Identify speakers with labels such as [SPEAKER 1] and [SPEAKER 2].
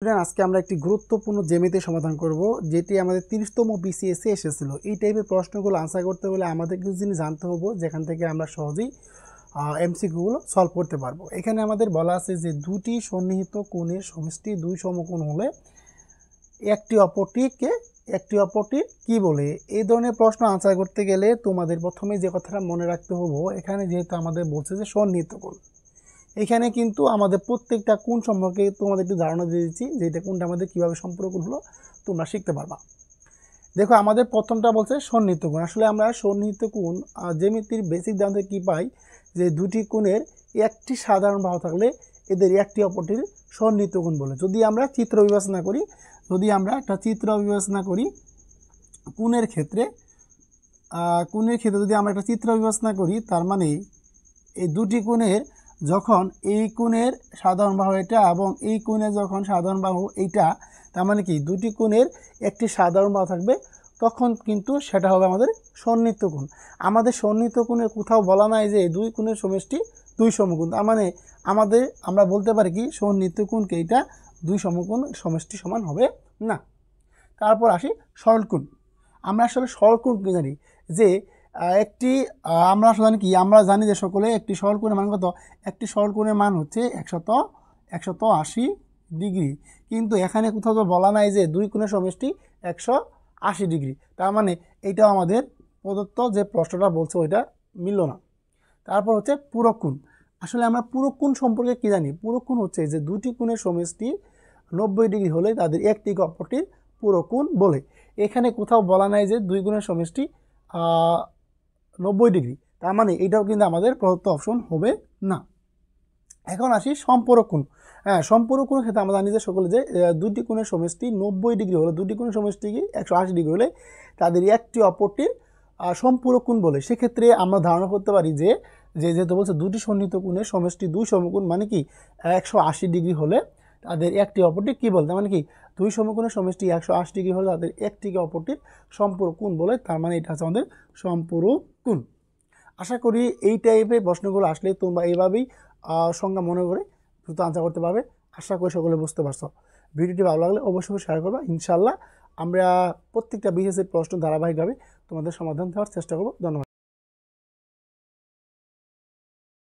[SPEAKER 1] Student আজকে আমরা একটি গুরুত্বপূর্ণ জ্যামিতি সমাধান করব যেটি আমাদের 30তম বিসিএস এ এসেছিল। এই টাইপের প্রশ্নগুলো আনসার করতে হলে আমাদের কিছু জিনিস জানতে হবে, যেখান থেকে আমরা সহজেই এমসিকিউগুলো সলভ করতে পারবো। এখানে আমাদের বলা আছে যে দুটি সন্নিহিত কোণের সমষ্টি দুই সমকোণ হলে একটি অপরটির কি বলে। এই ধরনের প্রশ্ন আনসার করতে গেলে তোমাদের প্রথমে যে কথাটা মনে রাখতে হবে, এখানে যেহেতু আমাদের বলছে যে সন্নিহিত কোণ, এখানে কিন্তু আমাদের প্রত্যেকটা কোণ সম্পর্কে তোমাদের একটু ধারণা দিয়ে দিচ্ছি যে এটা কোণটা আমাদের কীভাবে সম্পর্ক হলো তোমরা শিখতে পারবা। দেখো, আমাদের প্রথমটা বলছে সন্নিহিত কোণ। আসলে আমরা সন্নিহিত কোণ জ্যামিতির বেসিক ধারণা কি পাই, যে দুটি কোণের একটি সাধারণ বাহু থাকলে এদের একটি অপরটির সন্নিহিত কোণ বলে। যদি আমরা একটা চিত্র বিবেচনা করি কোণের ক্ষেত্রে যদি আমরা একটা চিত্র বিবেচনা করি, তার মানে এই দুটি কোণের যখন এই কোণের সাধারণ বাহু এটা এবং এই কোণের যখন সাধারণ বাহু এইটা, তার মানে কি দুটি কোণের একটি সাধারণ বাহু থাকবে, তখন কিন্তু সেটা হবে আমাদের সন্নিহিত কোণ। আমাদের সন্নিহিত কোণের কোথাও বলা নাই যে দুই কোণের সমষ্টি দুই সমকোণ। তার মানে আমরা বলতে পারি কি সন্নিহিত কোণকে এটা দুই সমকোণ সমষ্টি সমান হবে না। তারপর আসি সরল কোণ। আমরা আসলে সরল কোণ কি জানি, যে আমরা জানি যে সকলে একটি সরল কোণের মান কত। একটি সরল কোণের মান হচ্ছে 180 ডিগ্রি, কিন্তু এখানে কোথাও তো বলা নাই যে দুই কোণের সমষ্টি 180 ডিগ্রি। তার মানে এইটাও আমাদের প্রদত্ত যে প্রশ্নটা বলছে ওইটা মিলল না। তারপর হচ্ছে পূরক কোণ। আসলে আমরা পূরক কোণ সম্পর্কে কি জানি? পূরক কোণ হচ্ছে যে দুটি কোণের সমষ্টি 90 ডিগ্রি হলে তাদের একটি অপরটির পূরক কোণ বলে। এখানে কোথাও বলা নাই যে দুই কোণের সমষ্টি 90 ডিগ্রি, তার মানে এটাও কিন্তু আমাদের প্রদত্ত অপশন হবে না। এখন আসি সম্পূরক কোণ। সম্পূরক কোণের ক্ষেত্রে আমরা জানি যে সকলে যে দুটি কোণের সমষ্টি 90 ডিগ্রি হলে, দুটি কোণের সমষ্টি কি 180 ডিগ্রি হলে তাদের একটি অপরটির সম্পূরক কোণ বলে। সেক্ষেত্রে আমরা ধারণা করতে পারি যে যেহেতু বলছে দুটি সন্নিহিত কোণের সমষ্টি দুই সমকোণ, মানে কি 180 ডিগ্রি হলে তাদের একটি অপরটি কি বলে, তার মানে কি দুই সমকোণের সমষ্টি 180 ডিগ্রি হলে তাদের একটিকে অপরটির সম্পূরক কোণ বলে। তার মানে এটা হচ্ছে আমাদের সম্পূরক কোণ। আশা করি এই টাইপের প্রশ্নগুলো আসলে তোমরা এইভাবেই সংজ্ঞা মনে করে দ্রুত আনসার করতে পারবে। আশা করি সকলে বুঝতে পারছো। ভিডিওটি ভালো লাগলে অবশ্যই শেয়ার করবা। ইনশাল্লাহ আমরা প্রত্যেকটা বিশেষের প্রশ্ন ধারাবাহিকভাবে তোমাদের সমাধান দেওয়ার চেষ্টা করবো। ধন্যবাদ।